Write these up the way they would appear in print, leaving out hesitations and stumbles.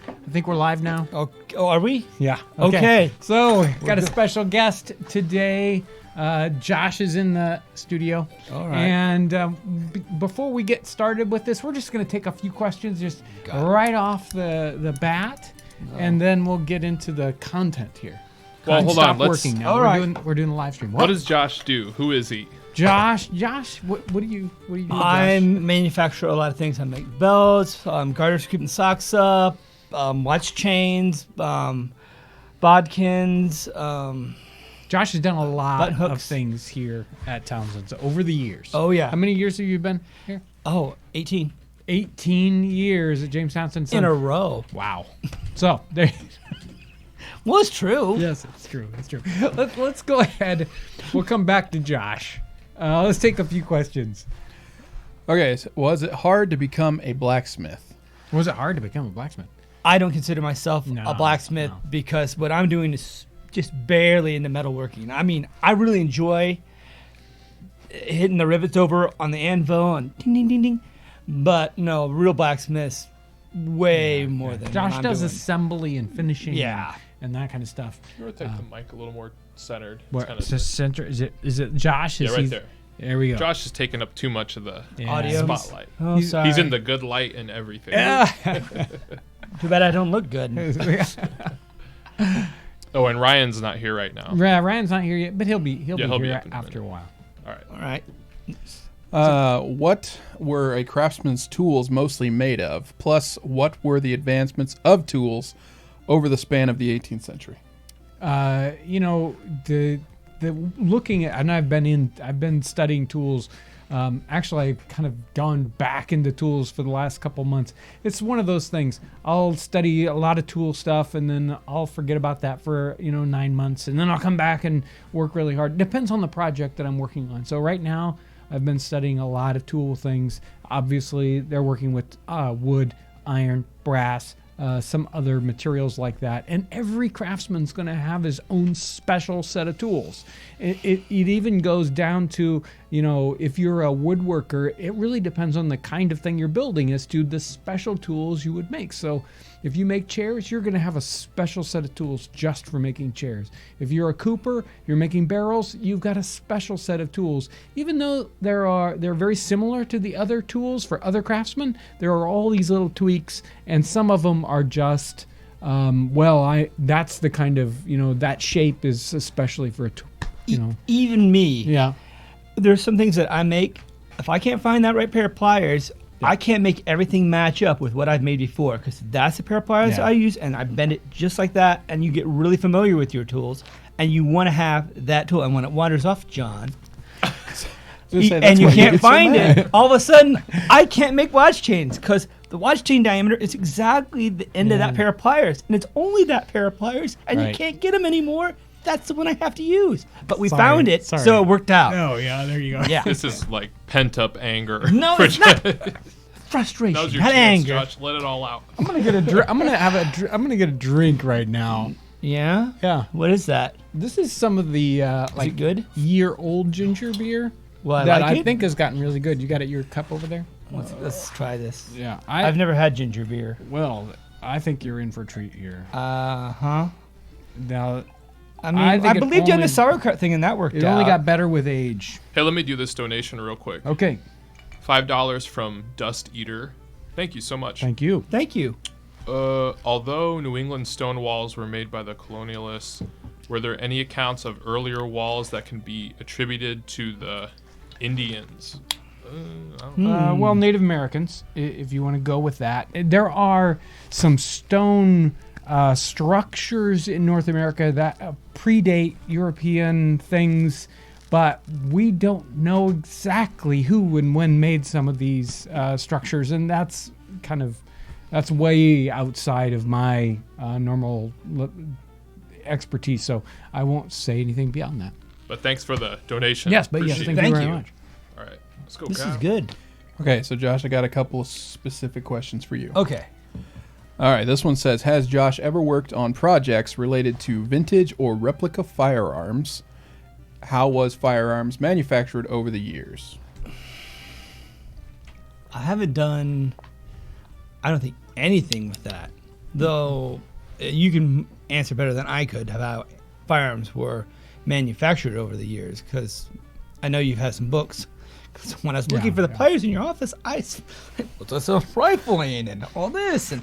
I think we're live now. Oh, are we? Yeah. Okay. So, got a special guest today. Josh is in the studio. All right. And before we get started with this, we're just going to take a few questions just right off the bat, and then we'll get into the content here. Well, hold on. Stop working now. All right. We're doing the live stream. What does Josh do? Who is he? Josh, what do you do? I manufacture a lot of things. I make belts, garters keeping socks up, watch chains, bodkins. Josh has done a lot Butt hooks. of things here at Townsends over the years. Oh, yeah. How many years have you been here? Oh, 18. 18 years at James Townsend. In a row. Wow. So, there. Well, it's true. Yes, it's true. It's true. Let's go ahead. We'll come back to Josh. Let's take a few questions. Okay, so was it hard to become a blacksmith? Was it hard to become a blacksmith? I don't consider myself a blacksmith because what I'm doing is just barely into metalworking. I mean, I really enjoy hitting the rivets over on the anvil and ding, ding, ding, ding. But no, real blacksmiths, way more than Josh what I'm does doing. assembly and finishing. Yeah. And that kind of stuff. You want to take the mic a little more centered? Where, Kinda so center? Is it Josh? yeah, Is right he- there. There we go. Josh is taking up too much of the Audio. spotlight. Oh, sorry. He's in the good light and everything. Too bad I don't look good. Oh, and Ryan's not here right now. Ryan's not here yet, but he'll be he'll here be up in a after a minute. while. All right. All right. What were a craftsman's tools mostly made of? Plus, what were the advancements of tools over the span of the 18th century? The looking at, and I've been studying tools. Actually, I've kind of gone back into tools for the last couple months. It's one of those things. I'll study a lot of tool stuff, and then I'll forget about that for 9 months, and then I'll come back and work really hard. Depends on the project that I'm working on. So right now, I've been studying a lot of tool things. Obviously, they're working with wood, iron, brass, some other materials like that. And every craftsman's going to have his own special set of tools. It even goes down to, if you're a woodworker, it really depends on the kind of thing you're building as to the special tools you would make. So if you make chairs, you're going to have a special set of tools just for making chairs. If you're a cooper, you're making barrels, you've got a special set of tools. Even though they're very similar to the other tools for other craftsmen, there are all these little tweaks, and some of them are just, that's the kind of, that shape is especially for a tool, Even me. Yeah. There's some things that I make. If I can't find that right pair of pliers, I can't make everything match up with what I've made before, because that's the pair of pliers I use, and I bend it just like that, and you get really familiar with your tools, and you want to have that tool. And when it wanders off, John, and you can't find it, all of a sudden, I can't make watch chains, because the watch chain diameter is exactly the end of that pair of pliers, and it's only that pair of pliers, and you can't get them anymore. That's the one I have to use. But we found it, so it worked out. Oh, yeah, there you go. Yeah. This is like pent up anger. No, it's not. Frustration, That was your not chance, anger. Josh. Let it all out. I'm gonna get a drink right now. Yeah? Yeah. What is that? This is some of the Is it good? year-old ginger beer Well, that like I it. think has gotten really good. You got your cup over there? Let's try this. Yeah, I've never had ginger beer. Well, I think you're in for a treat here. Huh? Now, I mean, I think I it believed you on the only- sauerkraut thing, and that worked it out. only got better with age. Hey, let me do this donation real quick. Okay, $5 from Dust Eater. Thank you so much. thank you. Thank you. Although New England stone walls were made by the colonialists, were there any accounts of earlier walls that can be attributed to the Indians? I don't know. Well, Native Americans, if you want to go with that. There are some stone structures in North America that predate European things, but we don't know exactly who and when made some of these structures, and that's way outside of my normal expertise, so I won't say anything beyond that. But thanks for the donation. Yes, but yes, Appreciate thank it. you Thank very you. much. All right, let's go. This Cal. is good. Okay, so Josh, I got a couple of specific questions for you. Okay. All right, this one says, has Josh ever worked on projects related to vintage or replica firearms? How was firearms manufactured over the years? I haven't done, I don't think, anything with that. though you can answer better than I could how firearms were manufactured over the years, because I know you've had some books. Because when I was looking for the pliers in your office, what's a rifling and all this and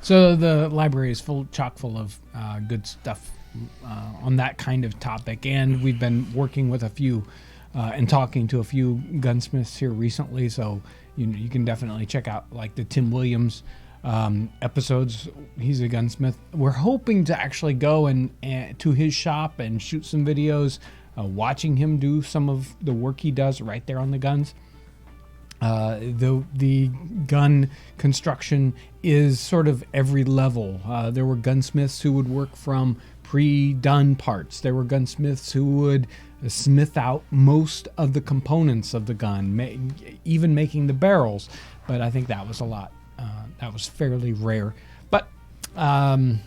So the library is chock full of good stuff on that kind of topic, and we've been working with a few and talking to a few gunsmiths here recently. So you can definitely check out like the Tim Williams episodes. He's a gunsmith. We're hoping to actually go and to his shop and shoot some videos, watching him do some of the work he does right there on the guns. The gun construction is sort of every level. There were gunsmiths who would work from pre-done parts. There were gunsmiths who would smith out most of the components of the gun, even making the barrels. But I think that was a lot. That was fairly rare. But the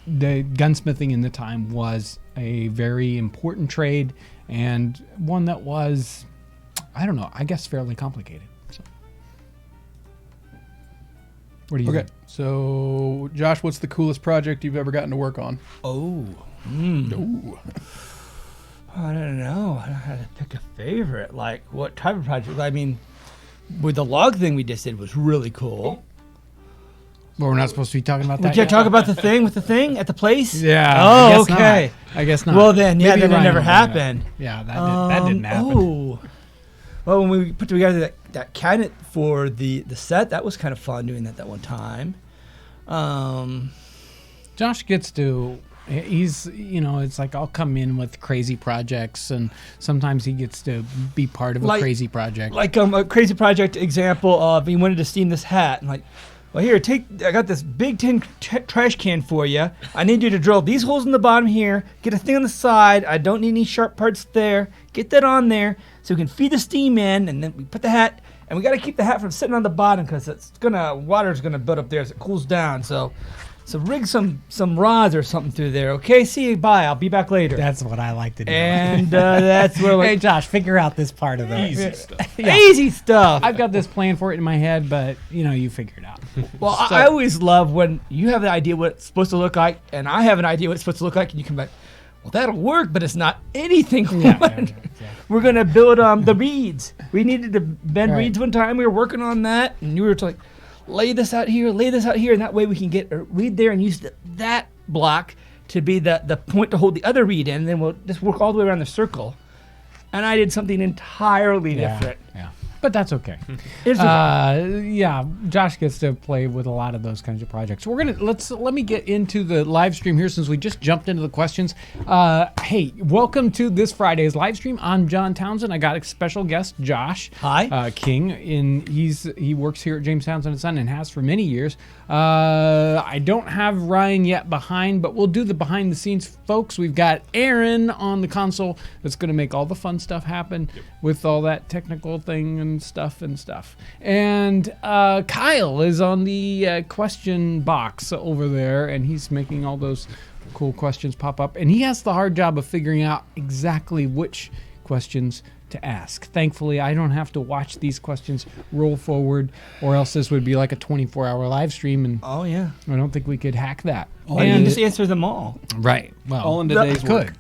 gunsmithing in the time was a very important trade, and one that was, I don't know, I guess fairly complicated. So. What do you think? So, Josh, what's the coolest project you've ever gotten to work on? Ooh. I don't know. I don't have to pick a favorite. Like, what type of project? I mean, with the log thing we just did was really cool. Well, we're not supposed to be talking about We that. can't talk about the thing with the thing at the place? Yeah. Oh, okay. I guess not. Well, then, yeah, Maybe that Ryan never will do happened. Yeah, that didn't happen. Oh. Well, when we put together that cabinet for the set, that was kind of fun doing that one time. Josh gets to, he's, it's like I'll come in with crazy projects, and sometimes he gets to be part of a crazy project. Like a crazy project example of he wanted to steam this hat, and like, well, here, I got this big tin trash can for you. I need you to drill these holes in the bottom here, get a thing on the side. I don't need any sharp parts there. Get that on there so we can feed the steam in, and then we put the hat, and we got to keep the hat from sitting on the bottom because water's gonna build up there as it cools down. So rig some rods or something through there. Okay, see you. Bye. I'll be back later. That's what I like to do. And that's where hey, Josh, figure out this part of the Easy stuff. easy stuff. I've got this plan for it in my head, but you figure it out. Well, I always love when you have an idea what it's supposed to look like, and I have an idea what it's supposed to look like, and you come back, well, that'll work, but it's not anything. Exactly. We're going to build the reeds. We needed to bend reeds one time. We were working on that, and you were like, lay this out here, and that way we can get a reed there and use that block to be the point to hold the other reed in, and then we'll just work all the way around the circle. And I did something entirely different. Yeah. But that's okay. Josh gets to play with a lot of those kinds of projects. Let me get into the live stream here since we just jumped into the questions. Hey, welcome to this Friday's live stream. I'm John Townsend. I got a special guest, Josh. Hi. King. He works here at James Townsend & Son and has for many years. I don't have Ryan yet behind, but we'll do the behind the scenes, folks. We've got Aaron on the console that's going to make all the fun stuff happen with all that technical thing and stuff. And Kyle is on the question box over there, and he's making all those cool questions pop up. And he has the hard job of figuring out exactly which questions to ask. Thankfully, I don't have to watch these questions roll forward, or else this would be like a 24-hour live stream, and Oh, yeah. I don't think we could hack that. And just answer them all. Right. Well, All in today's work.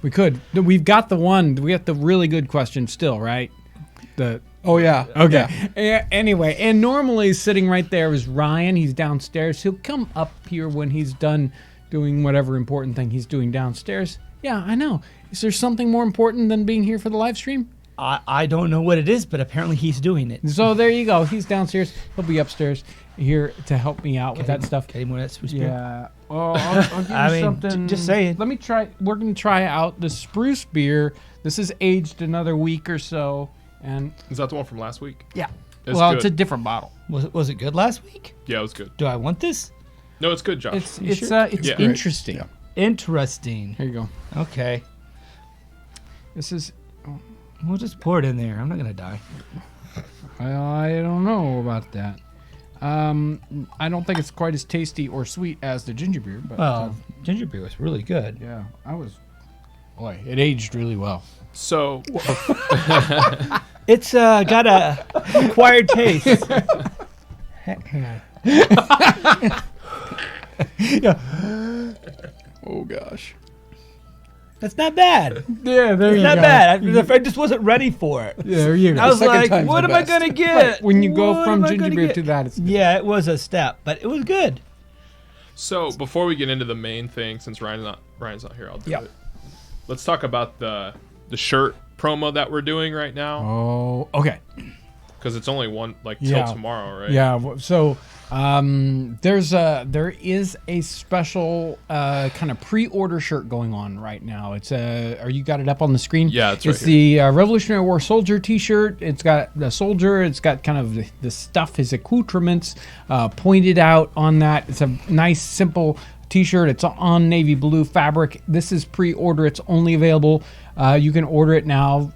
We could. We've got the really good question still, right? Oh, yeah. Okay. Anyway, and normally sitting right there is Ryan. He's downstairs. He'll come up here when he's done doing whatever important thing he's doing downstairs. Yeah, I know. Is there something more important than being here for the live stream? I don't know what it is, but apparently he's doing it. So there you go. He's downstairs. He'll be upstairs here to help me out with that stuff. Get him more of that spruce beer? Yeah. Well, I'll give you something. Just saying. Let me try. We're going to try out the spruce beer. This is aged another week or so. And Is that the one from last week? yeah. It's Well, good. it's a different bottle. Was it good last week? Yeah, it was good. Do I want this? No, it's good, Josh. It's sure? Yeah. interesting. Yeah. Interesting. Here you go. Okay. This is. We'll just pour it in there. I'm not going to die. I don't know about that. I don't think it's quite as tasty or sweet as the ginger beer, but Well, ginger beer was really good. yeah, boy, it aged really well. So, It's got a acquired taste. Hang on. Yeah. Oh gosh. That's not bad. Yeah, there It's you not go. bad. I just wasn't ready for it. There you go. I was second like, time's what the am I best. going to get? Right, when you go What from am I ginger gonna beer get? to that, it's Yeah, it was a step, but it was good. So before we get into the main thing, since Ryan's not here, I'll do it. Let's talk about the shirt promo that we're doing right now, Oh, okay. because it's only till Yeah. tomorrow, right? Yeah. So there is a special kind of pre-order shirt going on right now. It's you got it up on the screen? Yeah, it's right It's the Revolutionary War soldier T-shirt. It's got the soldier. It's got kind of the stuff, his accoutrements pointed out on that. It's a nice, simple T-shirt. It's on navy blue fabric. This is pre-order. It's only available. You can order it now,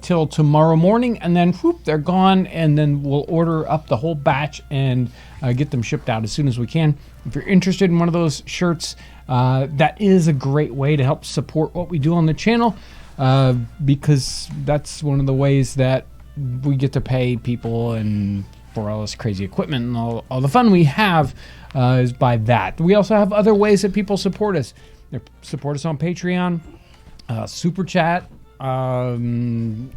till tomorrow morning, and then whoop, they're gone. And then we'll order up the whole batch and get them shipped out as soon as we can. If you're interested in one of those shirts, that is a great way to help support what we do on the channel, because that's one of the ways that we get to pay people and for all this crazy equipment and all the fun we have is by that. We also have other ways that people support us. They support us on Patreon, Super Chat, and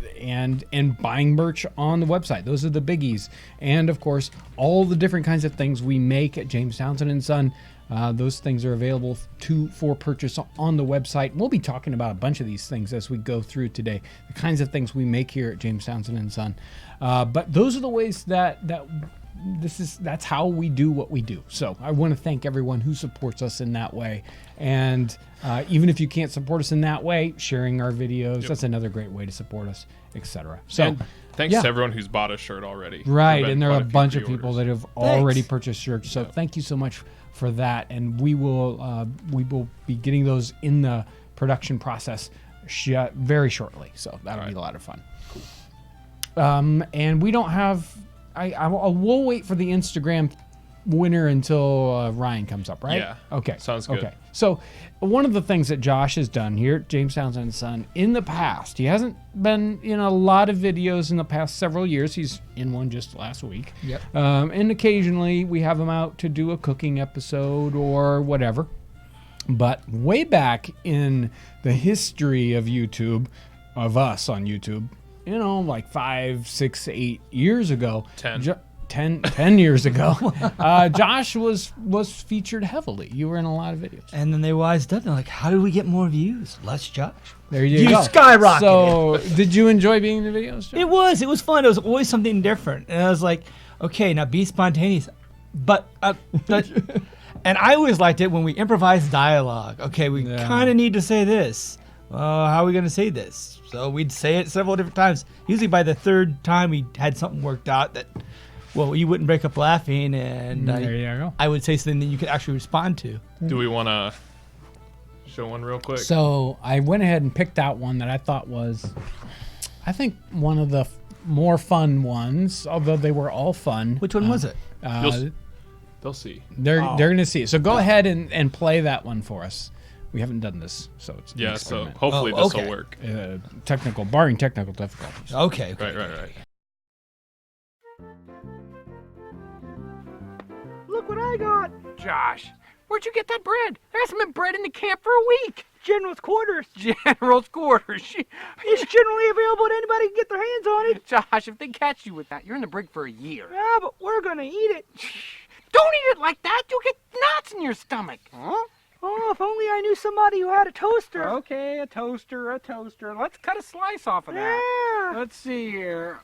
buying merch on the website. Those are the biggies. And of course, all the different kinds of things we make at James Townsend & Son. Those things are available for purchase on the website. We'll be talking about a bunch of these things as we go through today, the kinds of things we make here at James Townsend & Son. But those are the ways that's how we do what we do. So I want to thank everyone who supports us in that way. And even if you can't support us in that way, sharing our videos, that's another great way to support us, etc. So And thanks to everyone who's bought a shirt already. right, There've and been there are a quite few bunch of pre-orders. people that have already purchased shirts. So thank you so much for that. And we will be getting those in the production process very shortly. So that'll be a lot of fun. Cool. And we don't have. We'll wait for the Instagram winner until Ryan comes up, right? Yeah. Okay. Sounds good. Okay. So one of the things that Josh has done here at James Townsend & Son in the past, he hasn't been in a lot of videos in the past several years. He's in one just last week. Yep. And occasionally we have him out to do a cooking episode or whatever. But way back in the history of YouTube, of us on YouTube, like 5, 6, 8 years ago. 10 years ago, Josh was featured heavily. You were in a lot of videos. And then they wised up. They're like, how do we get more views? Let's Josh. There you go. Skyrocketed. So, did you enjoy being in the videos, Josh? It was fun. It was always something different. And I was like, okay, now be spontaneous. But, and I always liked it when we improvised dialogue. Okay, we kind of need to say this. How are we going to say this? So we'd say it several different times. Usually by the third time we had something worked out that, well, you wouldn't break up laughing, and there you go. I would say something that you could actually respond to. Do we want to show one real quick? So I went ahead and picked out one that I thought was, I think, one of the more fun ones, although they were all fun. Which one was it? They'll see. They're going to see it. So go ahead and play that one for us. We haven't done this, so it's an So experiment. hopefully this will work. Barring technical difficulties. Okay. Right. Look what I got! Josh, where'd you get that bread? There hasn't been bread in the camp for a week! General's quarters. General's quarters. It's generally available to anybody who can get their hands on it. Josh, if they catch you with that, you're in the brig for a year. Yeah, but we're gonna eat it. Don't eat it like that! You'll get knots in your stomach. Huh? Oh, if only I knew somebody who had a toaster. Okay, a toaster. Let's cut a slice off of that. Yeah. Let's see here.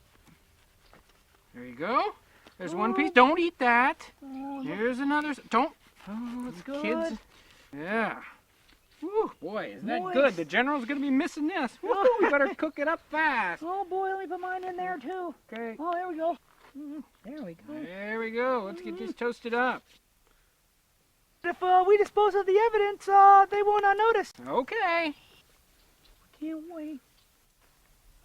There you go. There's one piece. Don't eat that. Here's another. Don't. Oh, it's good. Kids. Yeah. Whew, boy, is that good. The general's going to be missing this. Woo, we better cook it up fast. Oh, boy, let me put mine in there, too. Okay. Oh, there we go. There we go. There we go. Let's get this toasted up. If we dispose of the evidence, they won't notice. Okay. Can't wait.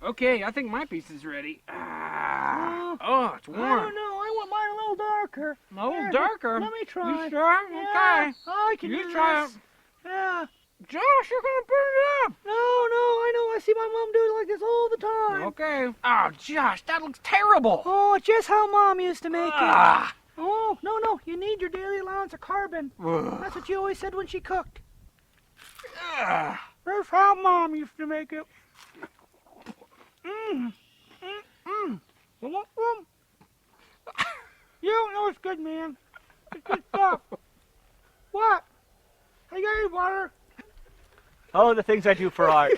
Okay, I think my piece is ready. Oh, it's warm. I don't know. I want mine a little darker. A little darker? Let me try. You sure? Yeah. Okay. I can You do try this. it. Yeah. Josh, you're going to burn it up. No, I know. I see my mom do it like this all the time. Okay. Oh, Josh, that looks terrible. Oh, just how Mom used to make it. Oh, no, you need your daily allowance of carbon. That's what she always said when she cooked. That's how Mom used to make it. You want some? You don't know it's good, man. It's good stuff. What? I got any water? Oh, the things I do for art.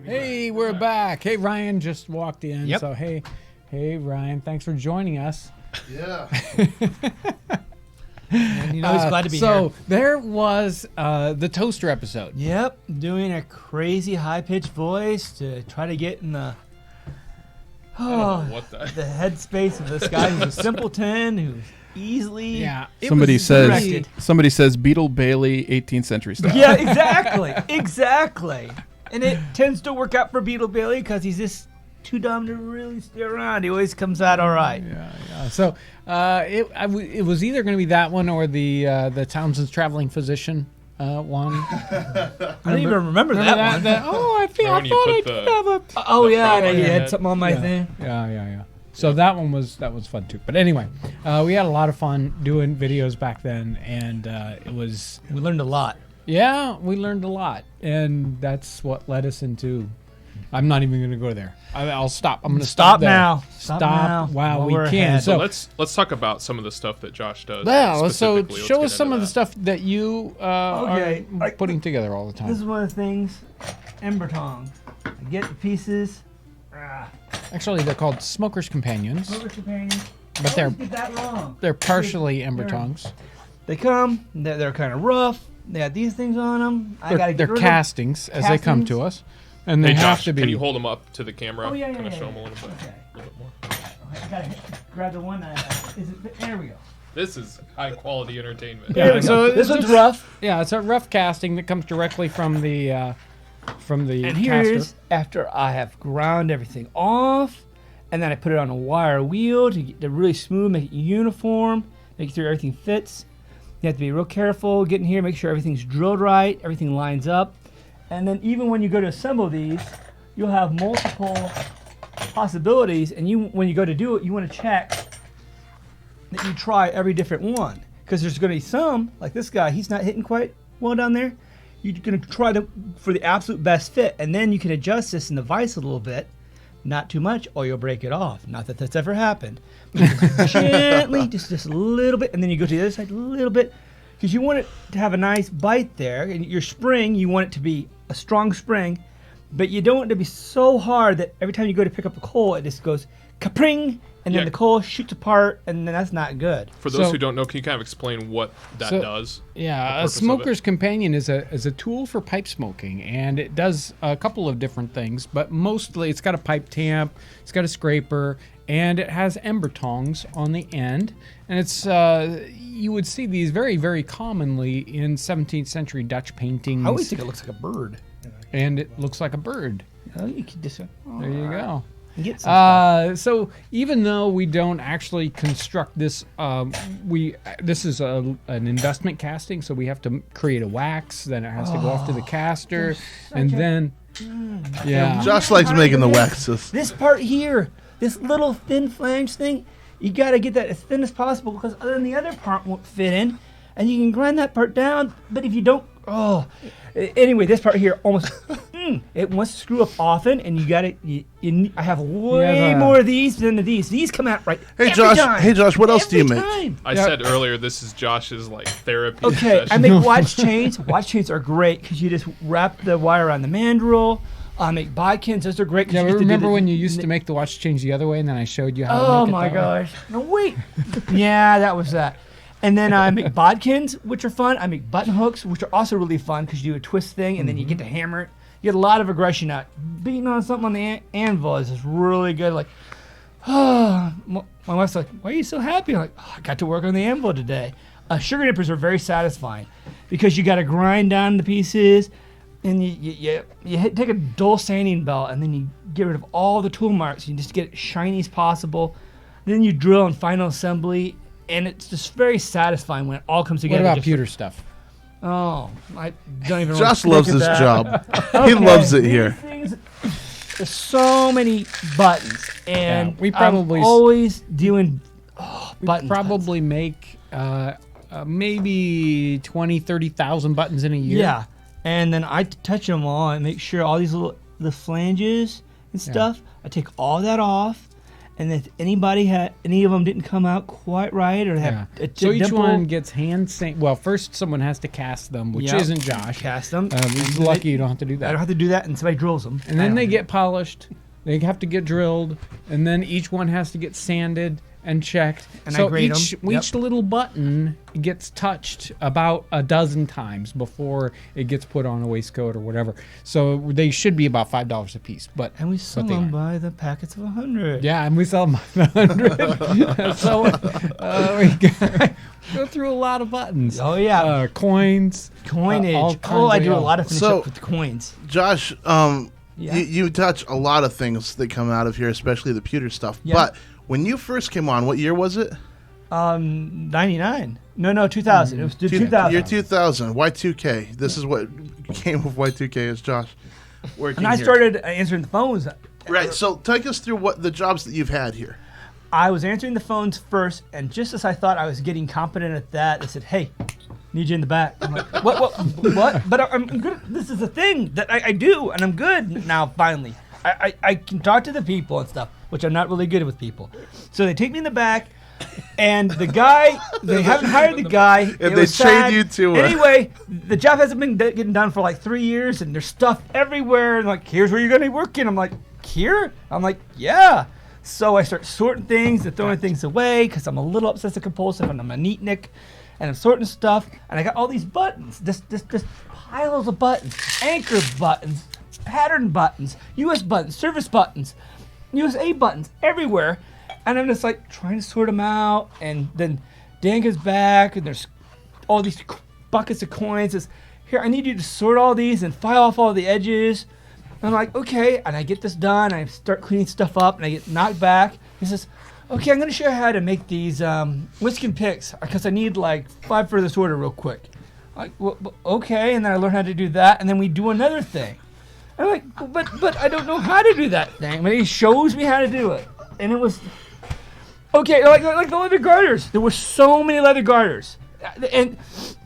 Hey, we're back. Hey, Ryan just walked in. Yep. So, hey, Ryan, thanks for joining us. Yeah. And he's glad to be here. So, there was the toaster episode. Yep, doing a crazy high-pitched voice to try to get in the I don't know what the the. headspace of this guy who's a simpleton, who's easily Yeah. it Somebody was says directed. somebody says Beetle Bailey 18th century style. Yeah, exactly. And it tends to work out for Beetle Bailey because he's just too dumb to really stay around. He always comes out all right. Yeah. So, it was either going to be that one or the Townsends traveling physician one. I don't even remember that one. Oh, I Remember when you thought I put did the- have a. Oh The yeah, problem and he I had had- something on my Yeah. thing. Yeah. So that was fun too. But anyway, we had a lot of fun doing videos back then, and it was We learned a lot. we learned a lot, and that's what led us into. I'm not even going to go there. I'll stop. I'm going to Stop there. now. Stop. now. Wow, While we we're can. ahead. So Let's talk about some of the stuff that Josh does. yeah, so specifically. Let's show get us some into of the that. stuff that you Okay, are putting together all the time. This is one of the things. Ember tongs. I get the pieces. Actually, they're called Smoker's Companions, Smoker companion. but they're Get that wrong. they're partially ember They're- tongs. They come. They're kind of rough. They got these things on them. I gotta They're get rid castings as they come to us, and they Hey have Josh, to be. can you hold them up to the camera? Oh, yeah, Kind of yeah, show yeah. them a little bit, Okay. a little bit more. I gotta grab the one that is it. There we go. This is high quality entertainment. Yeah, so This it's one's rough. Yeah, it's a rough casting that comes directly from the And here caster. is after I have ground everything off, and then I put it on a wire wheel to get to really smooth, make it uniform, make sure everything fits. You have to be real careful getting here, make sure everything's drilled right, everything lines up. And then even when you go to assemble these, you'll have multiple possibilities, and when you go to do it, you want to check that you try every different one. Because there's going to be some, like this guy, he's not hitting quite well down there. You're going to try for the absolute best fit, and then you can adjust this in the vise a little bit, not too much, or you'll break it off. Not that that's ever happened. But just gently, just a little bit, and then you go to the other side a little bit, because you want it to have a nice bite there. And your spring, you want it to be a strong spring, but you don't want it to be so hard that every time you go to pick up the coal, it just goes kapring, and then Yeah. the coal shoots apart, and then that's not good. For those So- who don't know, can you kind of explain what that does? Yeah, The a purpose of smoker's companion is a tool for pipe smoking, and it does a couple of different things, but mostly it's got a pipe tamp, it's got a scraper, and it has ember tongs on the end. And it's you would see these very, very commonly in 17th century Dutch paintings. I always think it looks like a bird. and it looks like a bird. Oh, you could just There you go. get some stuff. So even though we don't actually construct this, this is an investment casting, so we have to create a wax, then it has to go off to the caster, and then Josh likes making the waxes. This part here, this little thin flange thing, you got to get that as thin as possible because other than the other part won't fit in, and you can grind that part down. But if you don't, anyway, this part here almost it wants to screw up often, and you got to. I have way more of these than of these. These come out right. Hey every Josh, time. hey Josh, what else do you Every make? time. I said earlier, this is Josh's like therapy. Okay, I session. make watch chains. Watch chains are great because you just wrap the wire around the mandrel. I make bodkins. Those are great. 'cause yeah, you used to do remember the- when you used to make the watch change the other way, and then I showed you how to Oh make it my that way? gosh. No, wait. Yeah, that was that. And then I make bodkins, which are fun. I make button hooks, which are also really fun because you do a twist thing and then you get to hammer it. You get a lot of aggression out. Beating on something on the anvil is just really good. Like, my wife's like, why are you so happy? I'm like, I got to work on the anvil today. Sugar nippers are very satisfying because you got to grind down the pieces and you take a dull sanding belt and then you get rid of all the tool marks. You just get it shiny as possible. Then you drill in final assembly, and it's just very satisfying when it all comes What together. about just pewter stuff? Oh, I don't even. Josh wanna loves think of this that. job. Okay, He loves it these here. things- there's so many buttons, and we probably I'm always doing we buttons. probably make maybe 20, 30,000 buttons in a year. Yeah, and then I touch them all and make sure all these the flanges and stuff. I take all that off, and if any of them didn't come out quite right or have a So each dimple, one gets hand stained. Well, first someone has to cast them, which isn't Josh. cast them. He's lucky you don't have to do I that. don't have to do that, and somebody drills them. And then they get polished. They have to get drilled, and then each one has to get sanded and checked. And so I grade each, 'em. each little button gets touched about a dozen times before it gets put on a waistcoat or whatever. So they should be about $5 a piece. But And we sell they them aren't. by the packets of 100. Yeah, and we sell them for 100. So we go through a lot of buttons. Oh, yeah. Coins. Coinage. all kinds I of do a yellow. lot of finish So- up with coins. Josh, Yeah. you touch a lot of things that come out of here, especially the pewter stuff. Yeah. But when you first came on, what year was it? 99. No, 2000. It was 2000. Year 2000. Y2K. This is what came with Y2K is Josh working And I here. started answering the phones. Right. So take us through what the jobs that you've had here. I was answering the phones first, and just as I thought I was getting competent at that, they said, "Hey, need you in the back." I'm like, what? But I'm good. This is a thing that I do, and I'm good now. Finally, I can talk to the people and stuff, which I'm not really good with people. So they take me in the back, and the guy, they haven't hired the guy. And It they was trained sad. you to Anyway, the job hasn't been getting done for like 3 years, and there's stuff everywhere. And like, here's where you're gonna be working. I'm like, here? I'm like, yeah. So I start sorting things and throwing things away because I'm a little obsessive compulsive and I'm a neatnik, and I'm sorting stuff. And I got all these buttons, this piles of buttons, anchor buttons, pattern buttons, US buttons, service buttons, USA buttons everywhere. And I'm just like trying to sort them out. And then Dan goes back and there's all these buckets of coins. Says, here, I need you to sort all these and file off all the edges. And I'm like, okay. And I get this done. I start cleaning stuff up and I get knocked back. He says, okay, I'm going to show you how to make these whisk and picks because I need like 5 for this order real quick. Like, well, okay. And then I learn how to do that. And then we do another thing. I'm like, but I don't know how to do that thing. I mean, he shows me how to do it. And it was, okay, like the leather garters. There were so many leather garters. And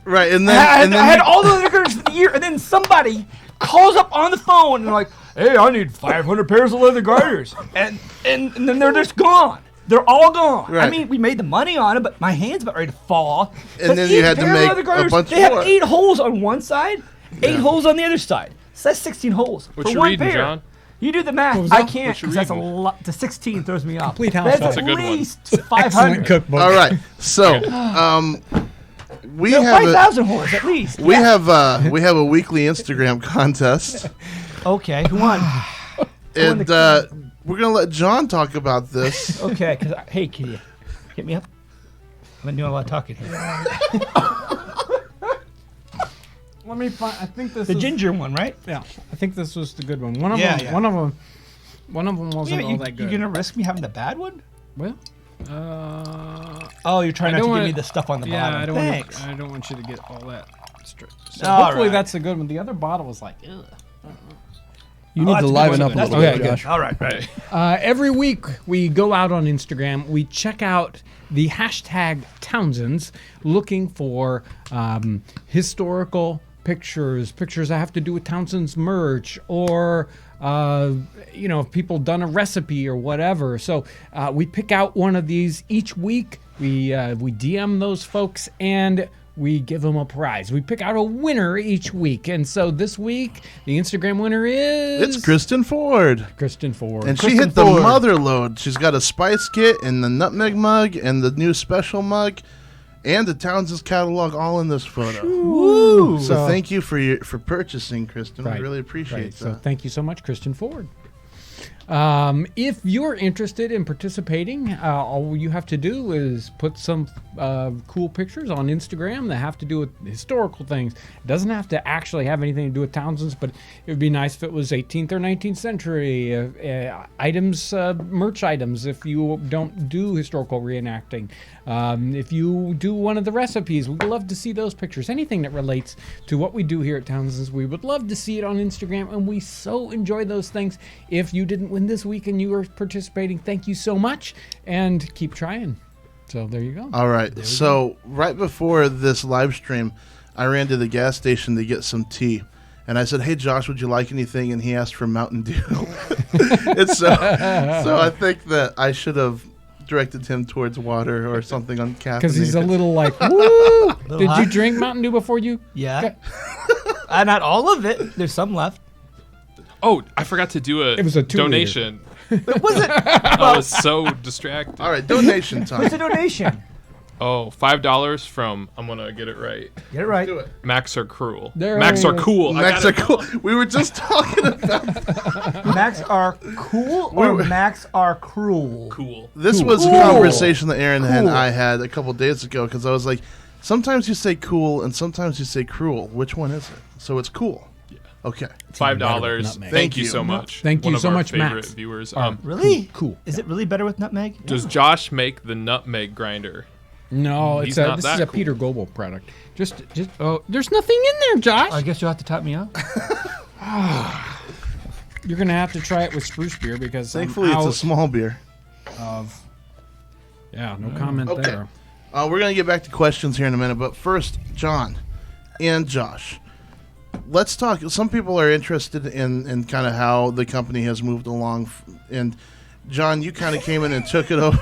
Right, and then I had all the leather garters for the year. And then somebody calls up on the phone and like, hey, I need 500 pairs of leather garters. And then they're just gone. They're all gone. Right. I mean, we made the money on it, but my hand's about ready to fall off. And But then you each had to pair of make leather a garters, bunch They more. have 8 holes on one side, 8 holes on the other side. So that's 16 holes What for you one reading, pair. John? You do the math. was I that? can't What you because that's a reading? lot. The 16 throws me off. Complete house That's site. That's a good at one. least Excellent 500. cookbook. all right. So, we No, have 5,000 horse at least. we Yeah. have we have a weekly Instagram contest, Okay, who won? and we're gonna let John talk about this. Okay, because hey, can you hit me up? I've been doing a lot of talking here. Let me find. I think this The is ginger one, right? Yeah, I think this was the good one. One of Yeah, them. yeah. One of them. One of them wasn't all you, that you good. gonna risk me having the bad one? Well, Oh, you're trying I not to don't give wanna- me the stuff on the yeah, bottom. I don't. Thanks. I don't want you to get all that straight. So All hopefully right. that's a good one. The other bottle was like, ugh. You need that's to a good liven one. up a That's little a bit, good one. Josh. All right. Every week we go out on Instagram, we check out the hashtag Townsends, looking for historical pictures that have to do with Townsend's merch, or if people done a recipe or whatever. So we pick out one of these each week. We DM those folks and we give them a prize. We pick out a winner each week. And so this week, the Instagram winner is... It's Kristen Ford, Kristen Ford. and she Kristen hit the Ford. mother load. She's got a spice kit and the nutmeg mug and the new special mug, and the Townsends catalog all in this photo. Woo! So thank you for purchasing, Kristen. Right, We really appreciate right. that. So thank you so much, Kristen Ford. If you're interested in participating, all you have to do is put some cool pictures on Instagram that have to do with historical things. It doesn't have to actually have anything to do with Townsends, but it would be nice if it was 18th or 19th century items, merch items, if you don't do historical reenacting. If you do one of the recipes, we'd love to see those pictures. Anything that relates to what we do here at Townsends, we would love to see it on Instagram, and we so enjoy those things. If you didn't win this week and you were participating, thank you so much, and keep trying. So there you go. All right. So right before this live stream, I ran to the gas station to get some tea. And I said, "Hey, Josh, would you like anything?" And he asked for Mountain Dew. And so I think that I should have directed him towards water or something on caffeine. Because he's a little like, woo! Did hot. you drink Mountain Dew before you? Yeah. Not all of it. There's some left. Oh, I forgot to do It was a 2 donation. Was it? I was so distracted. All right, donation time. What's a donation? Oh, $5 from, I'm going to get it right, Get it right. Do it. Max are cruel. There Max he are is. cool. Max are cool. We were just talking about Max are cool or Max are cruel? Cool. this. Was a conversation that Aaron and I had a couple days ago because I was like, sometimes you say cool and sometimes you say cruel. Which one is it? So it's cool. Yeah. Okay. $5. nutmeg. Thank you you. so much. Thank you One of so our much, favorite Max. viewers. Really? Cool. Is it really better with nutmeg? Does Josh make the nutmeg grinder? No, He's it's not this that is a cool. Peter Goebel product. Just oh, there's nothing in there, Josh. I guess you'll have to top me up. You're gonna have to try it with spruce beer because Thankfully, I'm it's a out small beer. of. Yeah, no comment Okay. there. We're going to get back to questions here in a minute, but first, John and Josh, let's talk. Some people are interested in kind of how the company has moved along. And, John, you kind of came in and took it over.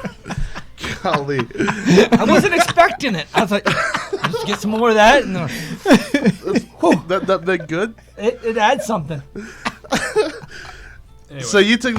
Golly. I wasn't expecting it. I was like, just get some more of that. And that good? it adds something. Anyway. So you took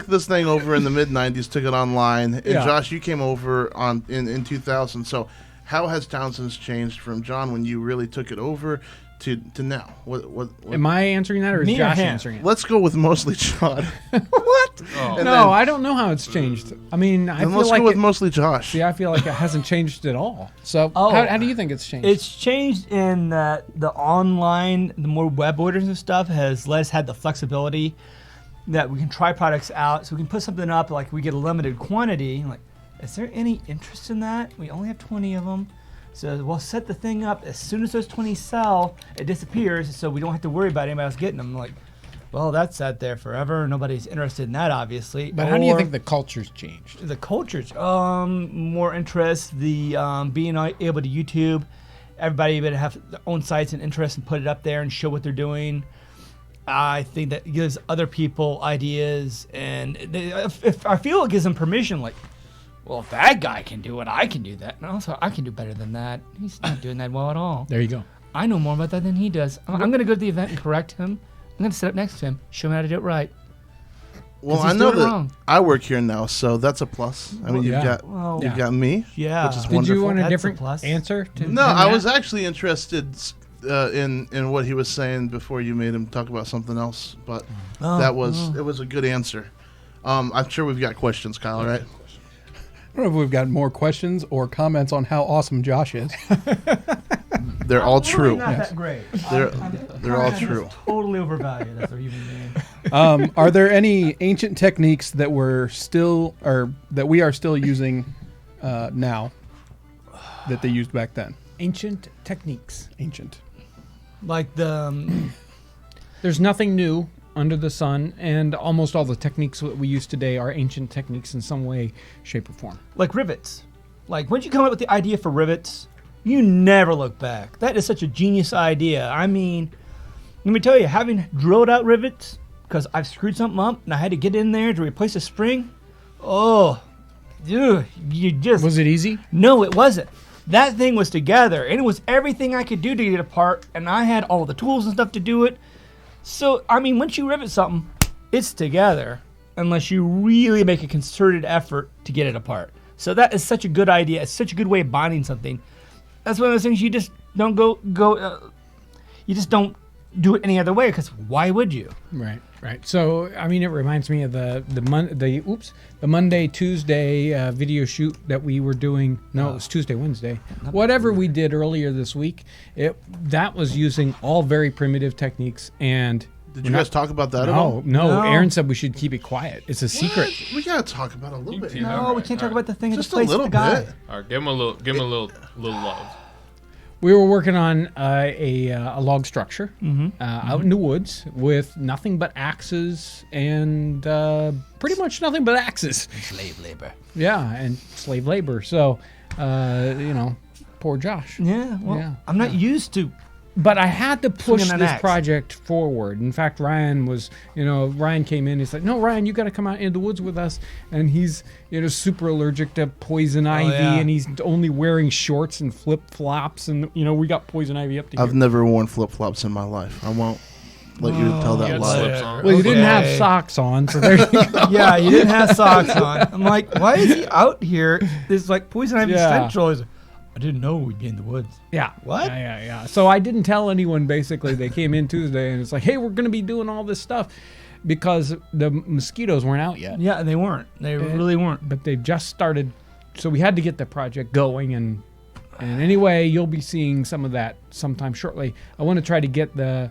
this thing over in the mid '90s, took it online, and Yeah. Josh, you came over in 2000. So how has Townsend's changed from John when you really took it over to now? What Am I answering that or is Me or Josh him? answering it? Let's go with mostly John. What? Oh. And No, then- I don't know how it's changed. I mean, I Then feel let's like go with mostly Josh. see, I feel like it hasn't changed at all. So Oh. how do you think it's changed? It's changed in that the online, the more web orders and stuff has let us have the flexibility that we can try products out. So we can put something up, like we get a limited quantity. Like, is there any interest in that? We only have 20 of them. So we'll set the thing up. As soon as those 20 sell, it disappears. So we don't have to worry about anybody else getting them. Like, well, that's sat there forever. Nobody's interested in that, obviously. but how do you Or- think the culture's changed? the culture's more interest, the being able to YouTube, everybody able to have their own sites and interests and put it up there and show what they're doing. I think that gives other people ideas, and if I feel it gives them permission, like, well, if that guy can do it, I can do that. And also, I can do better than that. He's not doing that well at all. There you go. I know more about that than he does. I'm going to go to the event and correct him. I'm going to sit up next to him, show him how to do it right. Well, 'Cause I he's know doing it that wrong. I work here now, so that's a plus. I mean, yeah. Well, you've got me. Yeah. which is Did Did wonderful. you want a That's a different plus. answer? To No, than I that? was actually interested in what he was saying before you made him talk about something else, but it was a good answer. I'm sure we've got questions, Kyle. Right? I don't know if we've got more questions or comments on how awesome Josh is. They're all true. Not that great. They're all true. Totally overvalued as a human being. Are there any ancient techniques that we're still or that we are still using now that they used back then? Ancient techniques. Ancient. Like the There's nothing new under the sun, and almost all the techniques that we use today are ancient techniques in some way, shape, or form. like rivets. Like once you come up with the idea for rivets, you never look back. That is such a genius idea. I mean, let me tell you, having drilled out rivets because I've screwed something up and I had to get in there to replace a spring. Oh, dude, you just Was it easy? No, it wasn't. That thing was together, and it was everything I could do to get it apart, and I had all the tools and stuff to do it. So, I mean, once you rivet something, it's together, unless you really make a concerted effort to get it apart. So that is such a good idea. It's such a good way of bonding something. That's one of those things you just don't you just don't do it any other way, because why would you? Right. Right. So, I mean, it reminds me of the Monday, Tuesday video shoot that we were doing. No, it was Tuesday, Wednesday. Whatever we did earlier this week, that was using all very primitive techniques. And Did you guys talk about that at no, all? no. Aaron said we should keep it quiet. It's a secret. We gotta talk about it a little bit. Yeah. here. No, we can't talk about the thing that Just a plays with little the guy. bit. All right, give him a little love. We were working on a log structure out in the woods with nothing but axes and pretty much nothing but axes. Slave labor. Yeah, and slave labor. So, poor Josh. Yeah, well, Yeah. I'm not used to. But I had to push Swinging an this axe. project forward. In fact, Ryan came in. He's like, "No, Ryan, you got to come out into the woods with us." And he's, super allergic to poison ivy, yeah. and he's only wearing shorts and flip flops, and we got poison ivy up to I've here. never worn flip flops in my life. I won't let you tell that He had lie. slips on. Well, you didn't have Okay. socks on, so there you go. Yeah, you didn't have socks on. I'm like, why is he out here? There's like poison ivy Yeah. central. He's like, I didn't know we'd be in the woods. Yeah. What? Yeah. So I didn't tell anyone, basically. They came in Tuesday, and it's like, hey, we're going to be doing all this stuff because the mosquitoes weren't out yet. Yeah, they weren't. They really weren't. But they just started, so we had to get the project going. And anyway, you'll be seeing some of that sometime shortly. I want to try to get the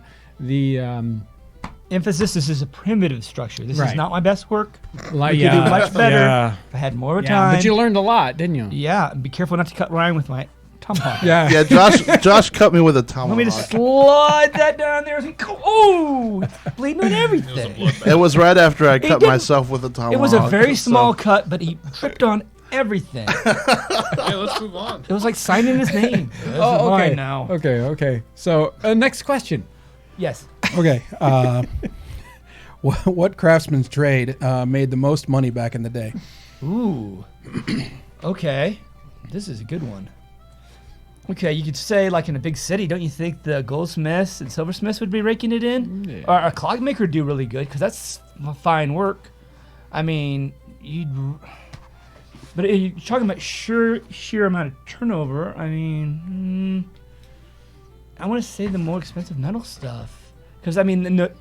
Emphasis, this is a primitive structure. This Right. is not my best work. like, We could do much better Yeah. if I had more Yeah, time. but you learned a lot, didn't you? Yeah, and be careful not to cut Ryan with my tomahawk. Yeah. Yeah, Josh cut me with a tomahawk. Want me to slide that down there? Oh, bleeding on It was a everything. bloodbath. It was right after I cut didn't- myself with a tomahawk. It was a very so- small cut, but he tripped on everything. Yeah, let's move on. It was like signing his name. This is mine now. Okay. So, next question. Yes. Okay. What craftsman's trade made the most money back in the day? Ooh. Okay. This is a good one. Okay, you could say like in a big city, don't you think the goldsmiths and silversmiths would be raking it in? Yeah. Or a clockmaker would do really good because that's fine work. I mean, but you're talking about sheer amount of turnover. I mean, I want to say the more expensive metal stuff because I mean, the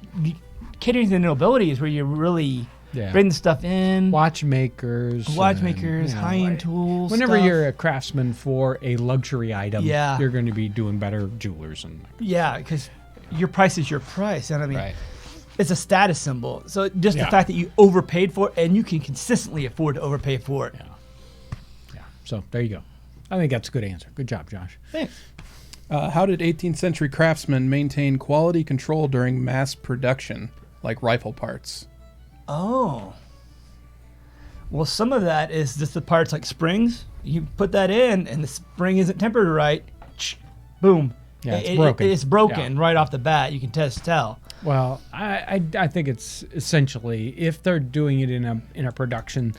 catering to the nobility is where you really Yeah. bring the stuff in. Watchmakers, Watchmakers, and, high-end tools. Whenever stuff. you're a craftsman for a luxury item, Yeah. you're going to be doing better jewelers and Yeah, because your price is your price, and I mean, right. it's a status symbol. So just Yeah. the fact that you overpaid for it, and you can consistently afford to overpay for it. Yeah. So there you go. I think that's a good answer. Good job, Josh. Thanks. How did 18th century craftsmen maintain quality control during mass production, like rifle parts? Oh. Well, some of that is just the parts like springs. You put that in, and the spring isn't tempered right. Boom. Yeah, it's broken. It's broken Yeah. right off the bat. You can tell. Well, I think it's essentially if they're doing it in a production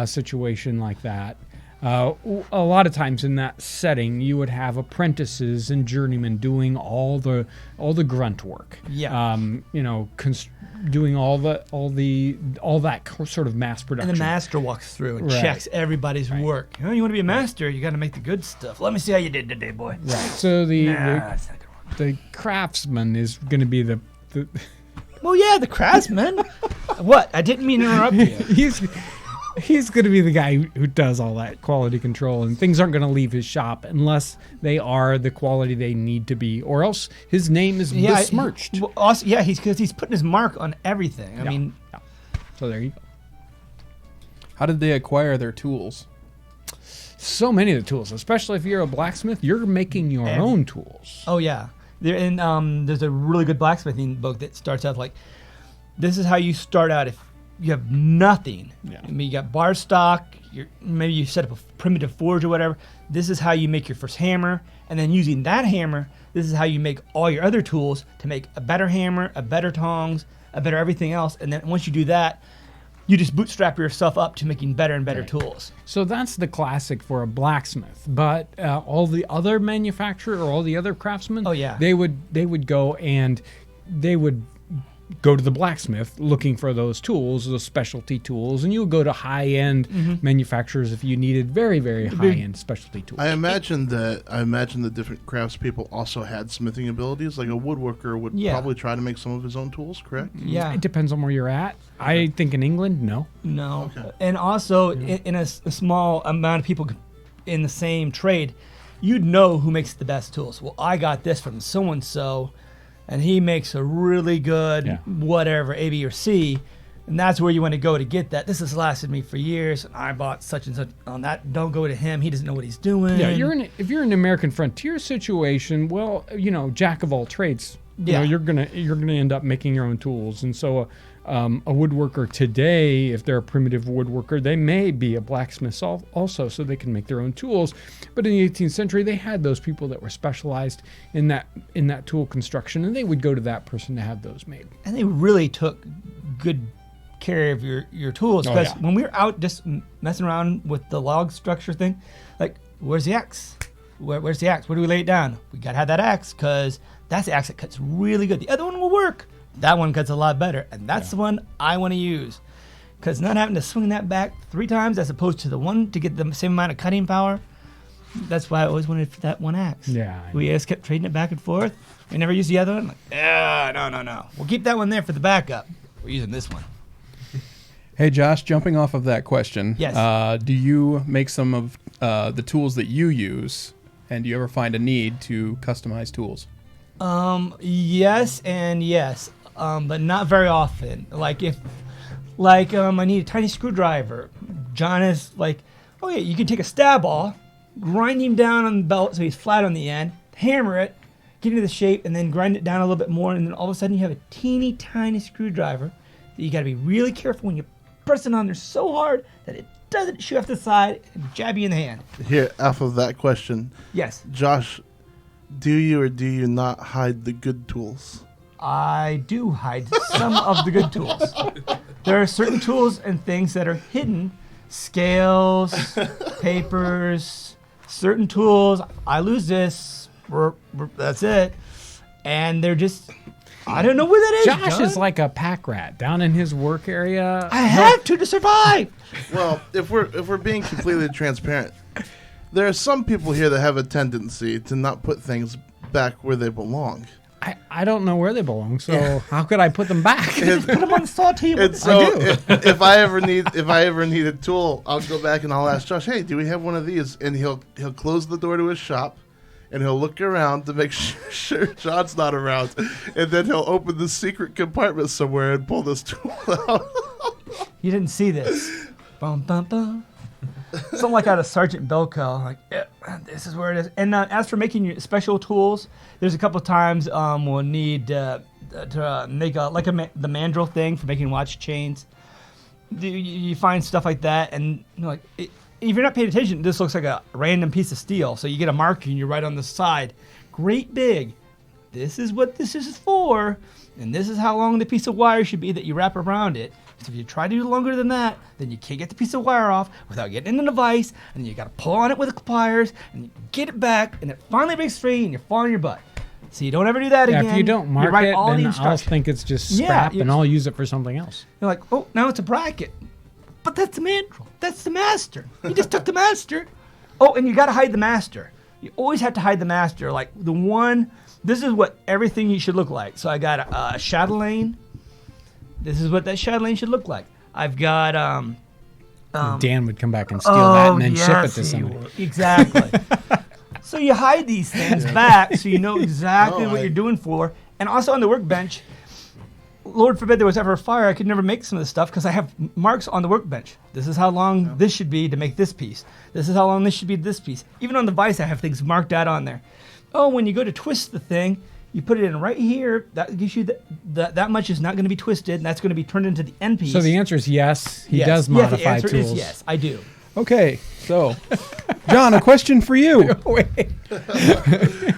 situation like that. A lot of times in that setting, you would have apprentices and journeymen doing all the grunt work. Yeah. Doing all that sort of mass production. And the master walks through and Right. checks everybody's work. You want to be a master, you got to make the good stuff. Let me see how you did today, boy. Right. So the That's not gonna work. the craftsman is going to be the Well, yeah, the craftsman. What? I didn't mean to interrupt you. he's going to be the guy who does all that quality control, and things aren't going to leave his shop unless they are the quality they need to be, or else his name is besmirched. Well, also, yeah, because he's putting his mark on everything. I Yeah. mean, Yeah. So there you go. How did they acquire their tools? So many of the tools, especially if you're a blacksmith, you're making your own tools. oh yeah. There's a really good blacksmithing book that starts out like, this is how you start out if you have nothing. Yeah. I mean, you got bar stock. Maybe you set up a primitive forge or whatever. This is how you make your first hammer, and then using that hammer, this is how you make all your other tools to make a better hammer, a better tongs, a better everything else. And then once you do that, you just bootstrap yourself up to making better and better tools. So that's the classic for a blacksmith. But all the other manufacturer or all the other craftsmen, Oh, yeah. they would go and they would go to the blacksmith looking for those tools, those specialty tools, and you would go to high-end manufacturers if you needed very, very high-end specialty tools. I imagine the different craftspeople also had smithing abilities. Like a woodworker would probably try to make some of his own tools, correct? Yeah. It depends on where you're at. I think in England, no. No. Okay. And also, in a small amount of people in the same trade, you'd know who makes the best tools. Well, I got this from so-and-so, and he makes a really good whatever, A, B, or C, and that's where you want to go to get that. This has lasted me for years, and I bought such and such on that. Don't go to him. He doesn't know what he's doing. Yeah, if you're in an American frontier situation, well, jack of all trades. You're gonna end up making your own tools, and so a woodworker today, if they're a primitive woodworker, they may be a blacksmith also, so they can make their own tools. But in the 18th century, they had those people that were specialized in that tool construction, and they would go to that person to have those made. And they really took good care of your tools, because when we were out just messing around with the log structure thing, like, where's the axe? Where's the axe? Where do we lay it down? We gotta have that axe, because that's the axe that cuts really good. The other one will work. That one cuts a lot better, and that's the one I want to use, because not having to swing that back 3 times as opposed to the one to get the same amount of cutting power. That's why I always wanted that one axe. Yeah, we just kept trading it back and forth. We never used the other one. Like, no. We'll keep that one there for the backup. We're using this one. Hey, Josh, jumping off of that question. Yes. Do you make some of the tools that you use, and do you ever find a need to customize tools? Yes and yes, but not very often. I need a tiny screwdriver. John is like, oh yeah, you can take a stab ball, grind him down on the belt so he's flat on the end, hammer it, get into the shape, and then grind it down a little bit more, and then all of a sudden you have a teeny tiny screwdriver that you got to be really careful when you press it on there so hard that it doesn't shoot off the side and jab you in the hand. Here, off of that question. Yes. Josh, do you or do you not hide the good tools? I do hide some of the good tools. There are certain tools and things that are hidden. Scales, papers, certain tools. I lose this. That's it. And they're just, I don't know where that is. Josh is like a pack rat down in his work area. I have to survive. Well, if we're being completely transparent, there are some people here that have a tendency to not put things back where they belong. I don't know where they belong, so how could I put them back? Put them on the saw table. And so if I ever need a tool, I'll go back and I'll ask Josh, hey, do we have one of these? And he'll close the door to his shop, and he'll look around to make sure John's not around, and then he'll open the secret compartment somewhere and pull this tool out. You didn't see this. Bum, bum, bum. Something like out of Sergeant Belko, like, yeah, this is where it is. And as for making your special tools, there's a couple of times we'll need to make the mandrel thing for making watch chains. You find stuff like that, and if you're not paying attention, this looks like a random piece of steel. So you get a mark and you write on the side, great big, this is what this is for, and this is how long the piece of wire should be that you wrap around it. So if you try to do longer than that, then you can't get the piece of wire off without getting in the vise, and you got to pull on it with the pliers, and you get it back, and it finally breaks free, and you're falling your butt. So you don't ever do that again. If you don't mark it, then I'll think it's just scrap, and I'll use it for something else. You're like, oh, now it's a bracket. But that's the mandrel. That's the master. You just took the master. Oh, and you got to hide the master. You always have to hide the master. Like the one, this is what everything you should look like. So I got a chatelaine. This is what that chatelaine should look like. I've got Dan would come back and steal that and then ship it to somebody. Exactly. So you hide these things back so you know exactly what you're doing for. And also on the workbench, Lord forbid there was ever a fire, I could never make some of this stuff because I have marks on the workbench. This is how long this should be to make this piece. This is how long this should be to this piece. Even on the vise, I have things marked out on there. Oh, when you go to twist the thing, you put it in right here. That gives you that much is not going to be twisted, and that's going to be turned into the end piece. So the answer is yes. He does modify the answer tools. Is yes, I do. Okay, so John, a question for you. Wait.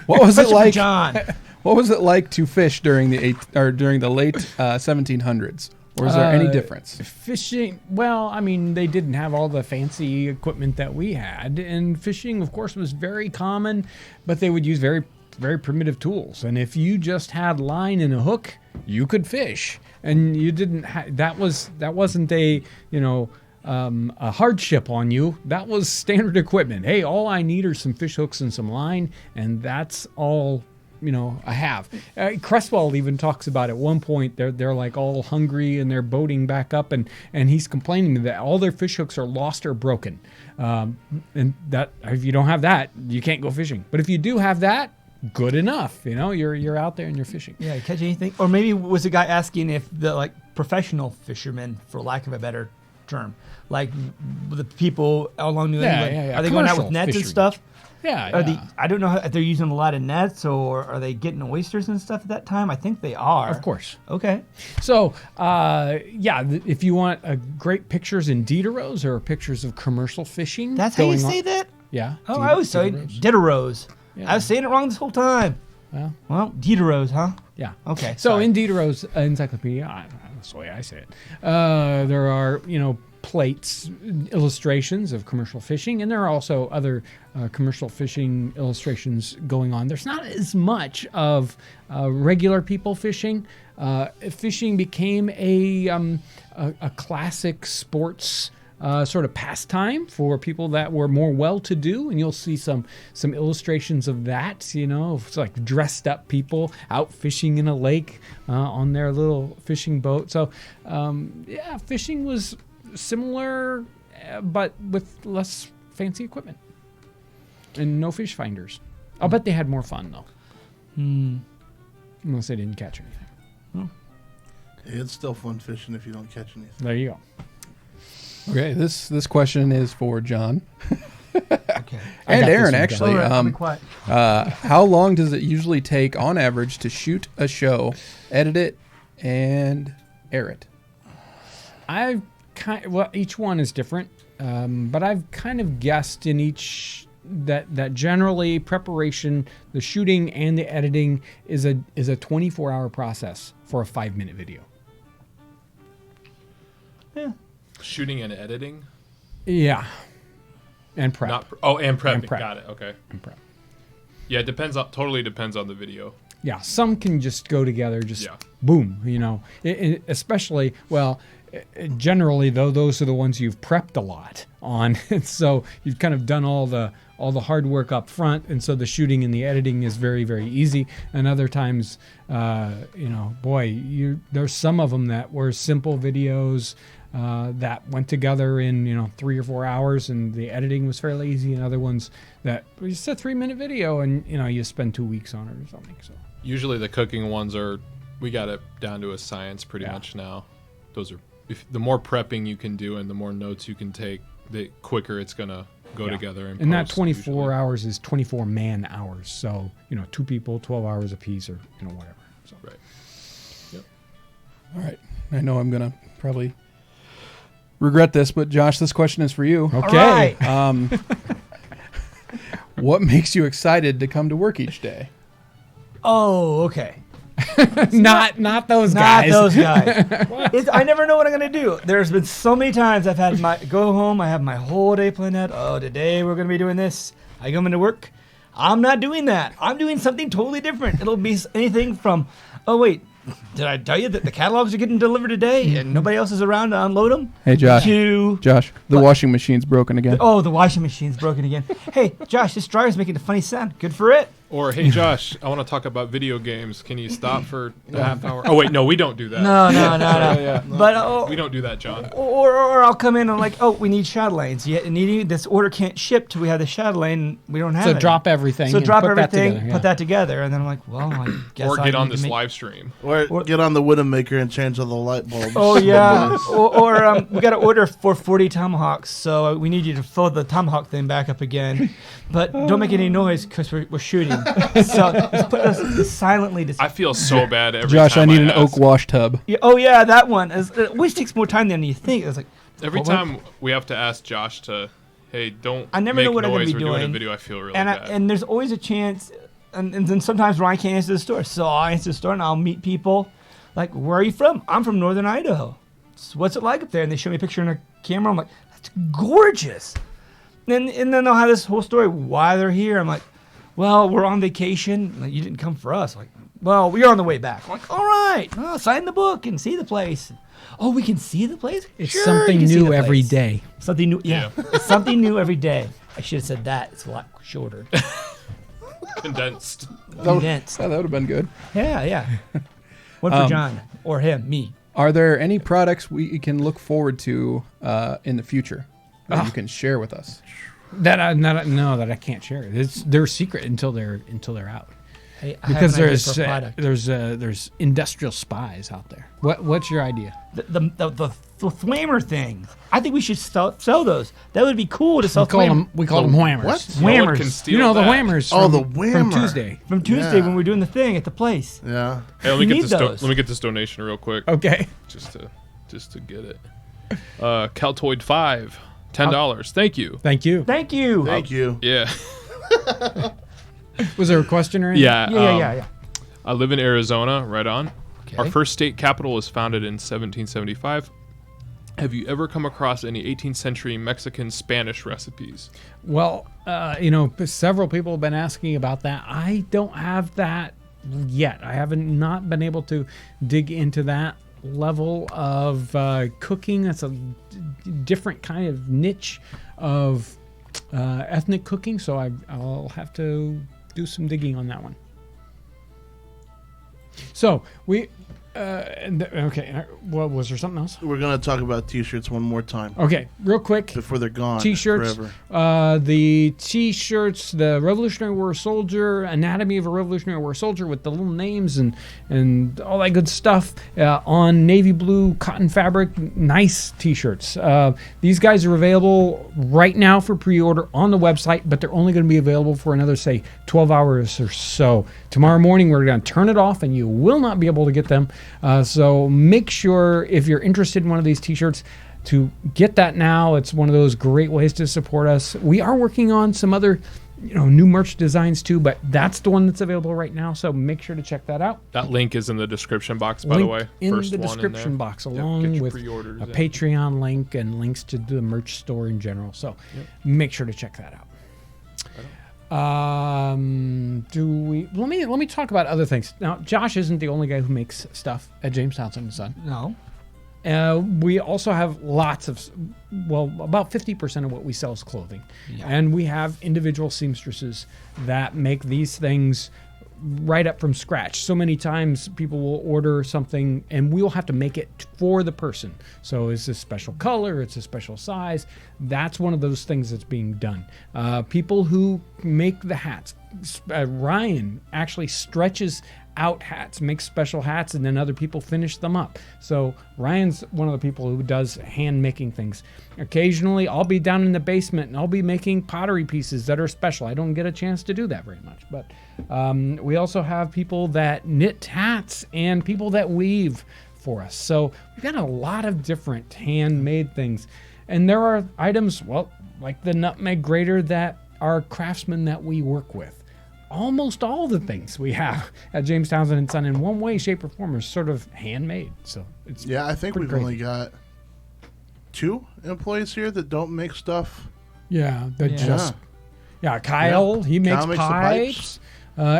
What was it like, John? What was it like to fish during the late 1700s? Or is there any difference? Fishing, well, I mean, they didn't have all the fancy equipment that we had, and fishing, of course, was very common, but they would use very very primitive tools. And if you just had line and a hook, you could fish. And you didn't that wasn't a, a hardship on you. That was standard equipment. Hey, all I need are some fish hooks and some line, and that's all I have. Cresswell even talks about at one point they're like all hungry and they're boating back up, and he's complaining that all their fish hooks are lost or broken. And that if you don't have that, you can't go fishing. But if you do have that, good enough. You're out there and you're fishing. Yeah, catch anything. Or maybe was the guy asking if the professional fishermen, for lack of a better term, like the people along New England, are they going out with nets fishery and stuff? Yeah. I don't know if they're using a lot of nets, or are they getting oysters and stuff at that time? I think they are. Of course. Okay. So, if you want great pictures in Diderots or pictures of commercial fishing. That's how you say that? Yeah. Oh, I always say Diderots. Yeah. I was saying it wrong this whole time. Well, Diderots, huh? Yeah. Okay. So sorry. in Diderot's encyclopedia, that's the way I say it, there are, plates, illustrations of commercial fishing, and there are also other commercial fishing illustrations going on. There's not as much of regular people fishing. Fishing became a classic sports sort of pastime for people that were more well-to-do, and you'll see some illustrations of that. It's like dressed up people out fishing in a lake on their little fishing boat. So, fishing was similar, but with less fancy equipment and no fish finders. I'll bet they had more fun though, unless they didn't catch anything. It's still fun fishing if you don't catch anything. There you go. Okay, this question is for John. Okay. And Aaron, one, actually. All right, I'll be quiet. How long does it usually take on average to shoot a show, edit it, and air it? Each one is different, but I've kind of guessed in each that generally preparation, the shooting and the editing is a 24-hour process for a 5-minute video. Yeah. Shooting and editing? Yeah. And prep. And prepping. And prep. Got it. Okay. And prep. Yeah, it totally depends on the video. Yeah, some can just go together, boom, especially, generally, though, those are the ones you've prepped a lot on. So you've kind of done all the hard work up front, and so the shooting and the editing is very, very easy. And other times, there's some of them that were simple videos that went together in 3 or 4 hours, and the editing was fairly easy. And other ones that were just a 3-minute video, and you spend 2 weeks on it or something. So usually the cooking ones we got it down to a science pretty much now. Those are the more prepping you can do and the more notes you can take, the quicker it's gonna go together. And that 24 hours is 24 man hours. So 2 people, 12 hours apiece, or whatever. So. Right. Yep. All right. I know I'm gonna probably regret this, but Josh, this question is for you. Okay. All right. What makes you excited to come to work each day? Oh, okay. Not those guys. Not those guys. I never know what I'm going to do. There's been so many times I've had go home, I have my whole day planned out. Oh, today we're going to be doing this. I come into work. I'm not doing that. I'm doing something totally different. It'll be anything from, oh, wait, did I tell you that the catalogs are getting delivered today and nobody else is around to unload them? Hey, Josh. To, Josh, the washing machine's broken again. Oh, the washing machine's broken again. Hey, Josh, this dryer's making a funny sound. Good for it. Or, hey, Josh, I want to talk about video games. Can you stop for a half hour? Oh, wait, no, we don't do that. No. Yeah. But we don't do that, John. Or I'll come in and we need shadow lanes. This order can't ship till we have the shadow lane. We don't have it. So drop everything. So drop put everything, that together, put that together, and then I'm like, well, I guess Or I get on need to this make- live stream. Or get on the Widowmaker and change all the light bulbs. Oh yeah. or we got to order for 40 tomahawks, so we need you to fill the tomahawk thing back up again. But don't make any noise because we're shooting. So just put us silently. I feel so bad every Josh, time I need an ask. oak wash tub. Yeah, oh yeah, that one. It always takes more time than you think. It's like Every what? time we have to ask Josh to, hey, don't I never make know what I'm gonna noise. be We're doing a doing. video. I feel really and bad. and there's always a chance, and then sometimes Ryan can't answer the store, so I'll answer the store and I'll meet people. Like, where are you from? I'm from Northern Idaho. So what's it like up there? And they show me a picture on a camera. I'm like, that's gorgeous. And then they'll have this whole story why they're here. I'm like, well, we're on vacation. Like, you didn't come for us. Like, well, we're on the way back. I'm like, all right, sign the book and see the place. Oh, we can see the place? It's Sure, something you can see new the every place. day. Something new. Yeah. It's something new every day. I should have said that. It's a lot shorter. Condensed. Condensed. that would have been good. Yeah. One for John or him, me. Are there any products we can look forward to in the future that you can share with us? That I can't share. They're secret until they're out. I Because have an idea for a product. there's industrial spies out there. What's your idea? The flamer thing. I think we should sell those. That would be cool to sell. We call them whammers. What? No one Whammers. can steal You know the that. whammers. Oh, from, the from whammer. Tuesday. From Tuesday Yeah. when we're doing the thing at the place. Yeah. Hey, let me We get need this. those. Let me get this donation real quick, Okay. just to get it. Caltoid 5, $10. Thank you. Thank you. Thank you. Thank you. Yeah. Was there a question or anything? Yeah. Yeah. I live in Arizona. Right on. Okay. Our first state capital was founded in 1775. Have you ever come across any 18th century Mexican Spanish recipes? Well, several people have been asking about that. I don't have that yet. I haven't not been able to dig into that level of cooking. That's a different kind of niche of ethnic cooking, so I'll have to do some digging on that one. So we okay. Well, was there something else? We're going to talk about T-shirts one more time Okay, real quick. before they're gone. T-shirts, forever. the T-shirts, the Revolutionary War Soldier, Anatomy of a Revolutionary War Soldier with the little names and all that good stuff on navy blue cotton fabric. Nice T-shirts. These guys are available right now for pre-order on the website, but they're only going to be available for another, say, 12 hours or so. Tomorrow morning, we're going to turn it off, and you will not be able to get them. So make sure, if you're interested in one of these T-shirts, to get that now. It's one of those great ways to support us. We are working on some other new merch designs too, but that's the one that's available right now. So make sure to check that out. That link is in the description box, by the way. In First the one description in there. box, Yep, along get your with pre-orders a in. Patreon link and links to the merch store in general. So make sure to check that out. Let me talk about other things. Now, Josh isn't the only guy who makes stuff at James Townsend & Son. No. We also have lots of, about 50% of what we sell is clothing. Yeah. And we have individual seamstresses that make these things right up from scratch. So many times people will order something and we'll have to make it for the person. So it's a special color, it's a special size. That's one of those things that's being done. People who make the hats. Ryan actually stretches out hats, makes special hats, and then other people finish them up. So Ryan's one of the people who does hand making things. Occasionally I'll be down in the basement and I'll be making pottery pieces that are special. I don't get a chance to do that very much, but we also have people that knit hats and people that weave for us. So we've got a lot of different handmade things. And there are items, like the nutmeg grater that are craftsmen that we work with. Almost all the things we have at James Townsend & Son in one way, shape, or form are sort of handmade. So it's Yeah, I think pretty we've crazy. only got 2 employees here that don't make stuff. Yeah, Yeah. Kyle, he makes Kyle makes the pipes.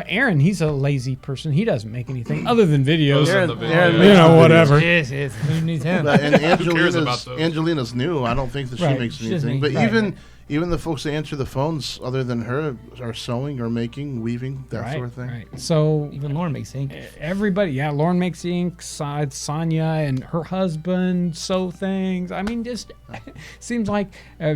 Aaron, he's a lazy person. He doesn't make anything other than videos. Those are the Aaron videos. makes the videos. whatever. Yes. Who needs him? But, and cares about those? Angelina's new. I don't think that Right. she makes She doesn't anything. But make- even the folks that answer the phones, other than her, are sewing or making, weaving, that Right, sort of thing. right. So Even Lauren makes ink. everybody, Lauren makes ink. Sonia and her husband sew things. I mean, just seems like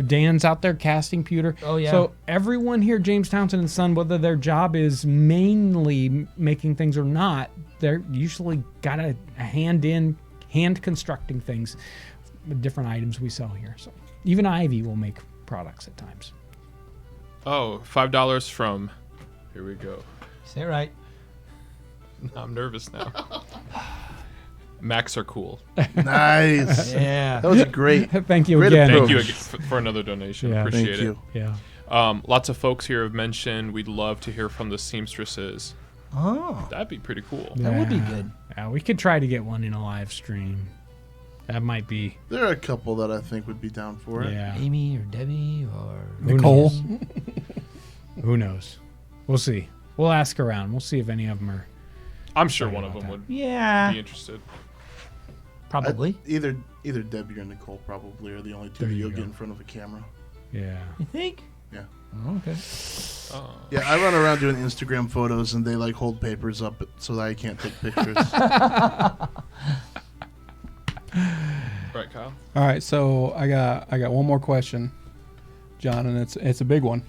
Dan's out there casting pewter. Oh, yeah. So everyone here, James Townsend & Son, whether their job is mainly making things or not, they're usually got a hand constructing things with different items we sell here. So even Ivy will make products at times. Oh, $5 from. Here we go. Say it right. I'm nervous now. Macs are cool. Nice. Yeah. That was a great. Thank you Great again. Thank you Approach. again for another donation. Yeah. Appreciate Thank it. you. Yeah. Lots of folks here have mentioned we'd love to hear from the seamstresses. Oh, That'd be pretty cool. that would be good. Yeah, we could try to get one in a live stream. That might be. There are a couple that I think would be down for it. Yeah. Amy or Debbie or Who Nicole. knows? Who knows? We'll see. We'll ask around. We'll see if any of them are. I'm sure one of them would Yeah, be interested. probably. Either Debbie or Nicole probably are the only two There that you you'll go. get in front of a camera. Yeah. You think? Yeah. Oh, okay. Yeah, I run around doing Instagram photos, and they like hold papers up so that I can't take pictures. Right, Kyle? All right, so I got one more question, John, and it's a big one.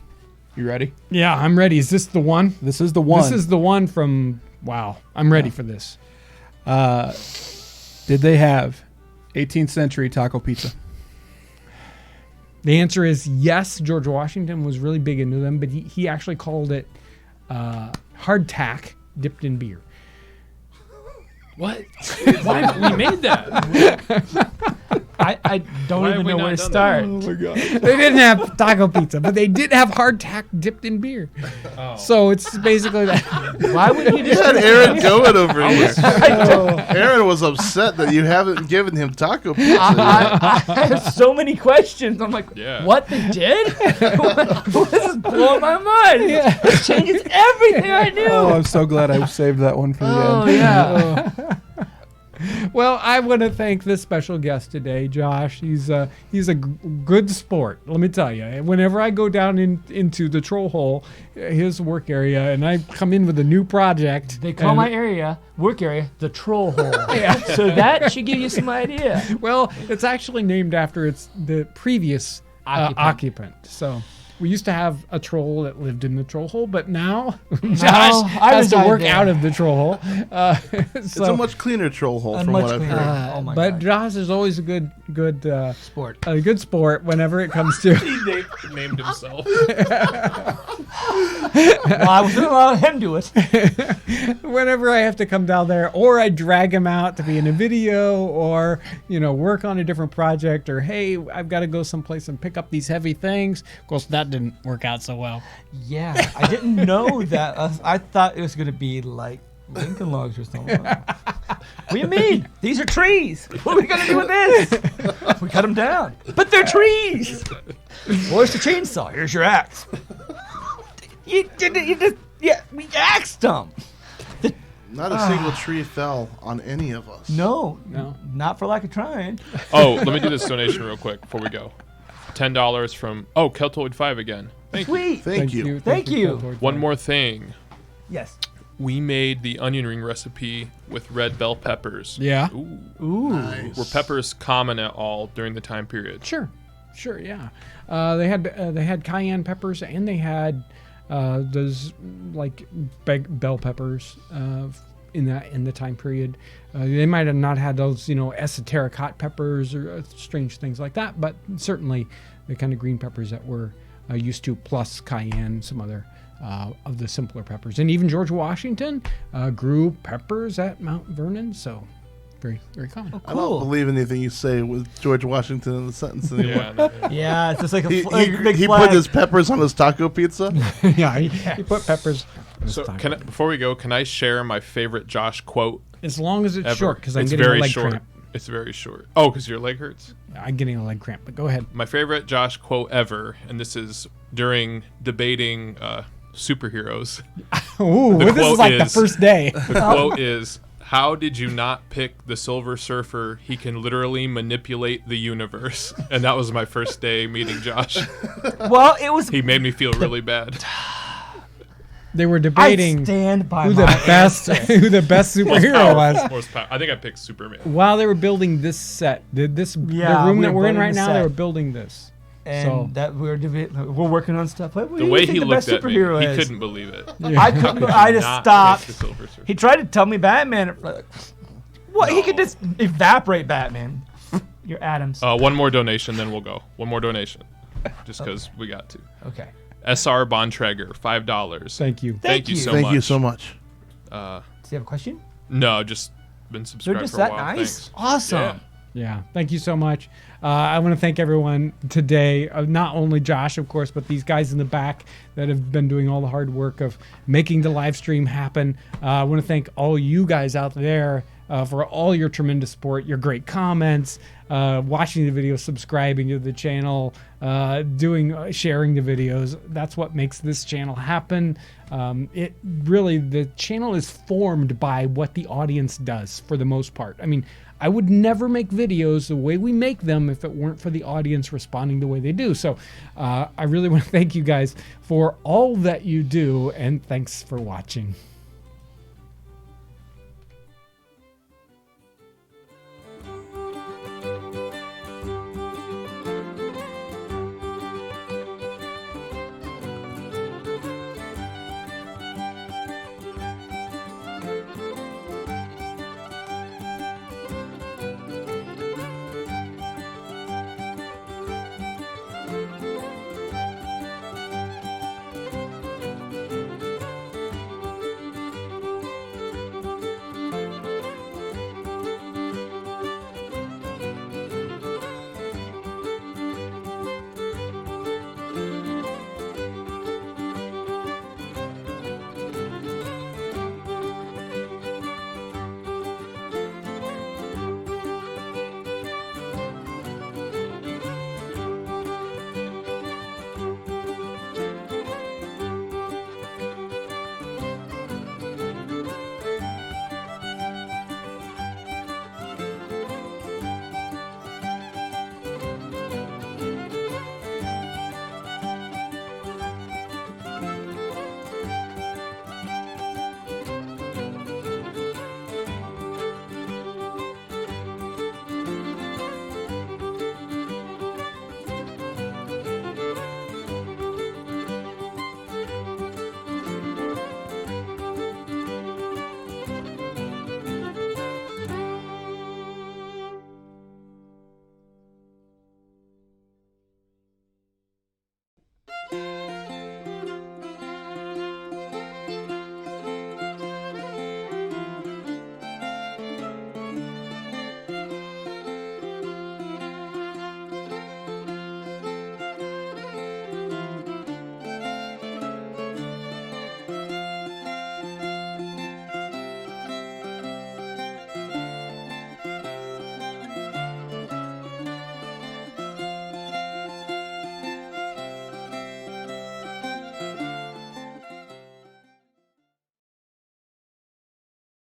You ready? Yeah, I'm ready. Is this the one? This is the one. This is the one from. Wow, I'm ready for this. Did they have 18th century taco pizza? The answer is yes. George Washington was really big into them, but he actually called it hardtack dipped in beer. What? Why we made that? I don't Why have even we know not where to done start. my god! They didn't have taco pizza, but they did have hardtack dipped in beer. Oh. So it's basically that. Why would you You just had Aaron going over here. I Aaron was upset that you haven't given him taco pizza. I have so many questions. I'm like, Yeah. what they did? This is blowing my mind. This changes everything I knew. Oh, I'm so glad I saved that one for the Oh, end. yeah. Well, I want to thank this special guest today, Josh. He's a good sport. Let me tell you. Whenever I go down into the troll hole, his work area, and I come in with a new project, They call and- my work area, the troll hole. So that should give you some idea. Well, it's actually named after the previous occupant. So we used to have a troll that lived in the troll hole, but now Josh I has to reside work there. out of the troll hole. It's a much cleaner troll hole from much what I've cleaner. heard. Oh my but God. Josh is always a good Sport. sport whenever it comes to. He named himself. Well, I wasn't allowing him to do it. Whenever I have to come down there, or I drag him out to be in a video, or work on a different project, or hey, I've got to go someplace and pick up these heavy things. Of course, that didn't work out so well. Yeah, I didn't know that. I thought it was going to be like Lincoln logs or something. What do you mean? These are trees. What are we going to do with this? We cut them down. But they're trees. Where's the chainsaw? Here's your axe. You just, we axed them. Not a single tree fell on any of us. No, No. not for lack of trying. Oh, let me do this donation real quick before we go. $10 from Keltoid5 again. Thank you. Sweet. Thank you. Thank you. One more thing. Yes. We made the onion ring recipe with red bell peppers. Yeah. Ooh. Ooh. Nice. Were peppers common at all during the time period? Sure, yeah. They had cayenne peppers, and they had those like bell peppers in the time period. They might have not had those esoteric hot peppers or strange things like that, but certainly the kind of green peppers that we're used to, plus cayenne, some other of the simpler peppers. And even George Washington grew peppers at Mount Vernon, so very, very common. I don't believe anything you say with George Washington in the sentence anymore. Yeah. No, yeah. Yeah, it's just like a He, big he flag. put his peppers on his taco pizza. Yeah, he put peppers. on his So taco. before we go, can I share my favorite Josh quote As long as it's ever? short, because I'm It's getting very a leg short. cramp. It's very short. Oh, because your leg hurts? I'm getting a leg cramp, but go ahead. My favorite Josh quote ever, and this is during debating superheroes. Ooh, The this quote is like the is- first day. The quote is, "How did you not pick the Silver Surfer? He can literally manipulate the universe." And that was my first day meeting Josh. Well, it was. He made me feel really bad. They were I debating stand by who the my best superhero was. Most powerful. I think I picked Superman. While they were building this set, the Yeah, room we that were we're in building right the now, set. they were building this. And So- that we're working on stuff. What do The you way think he the looked best at me, superhero he is? couldn't believe it. I couldn't. Could I you just not stopped. pick the Silver Surfer? He tried to tell me Batman. What? He could No. just evaporate Batman. Your atoms. One more donation, then we'll go. One more donation, just because we got to. Okay. SR Bontrager, $5. Thank you. Thank you so Thank much. you so much. Does he have a question? No, just been They're subscribed just for a that while. nice. Thanks. Awesome. Yeah. Yeah, thank you so much. I want to thank everyone today, not only Josh, of course, but these guys in the back that have been doing all the hard work of making the live stream happen. I want to thank all you guys out there for all your tremendous support, your great comments, watching the video, subscribing to the channel, sharing the videos. That's what makes this channel happen. The channel is formed by what the audience does for the most part. I mean, I would never make videos the way we make them if it weren't for the audience responding the way they do. So I really want to thank you guys for all that you do, and thanks for watching.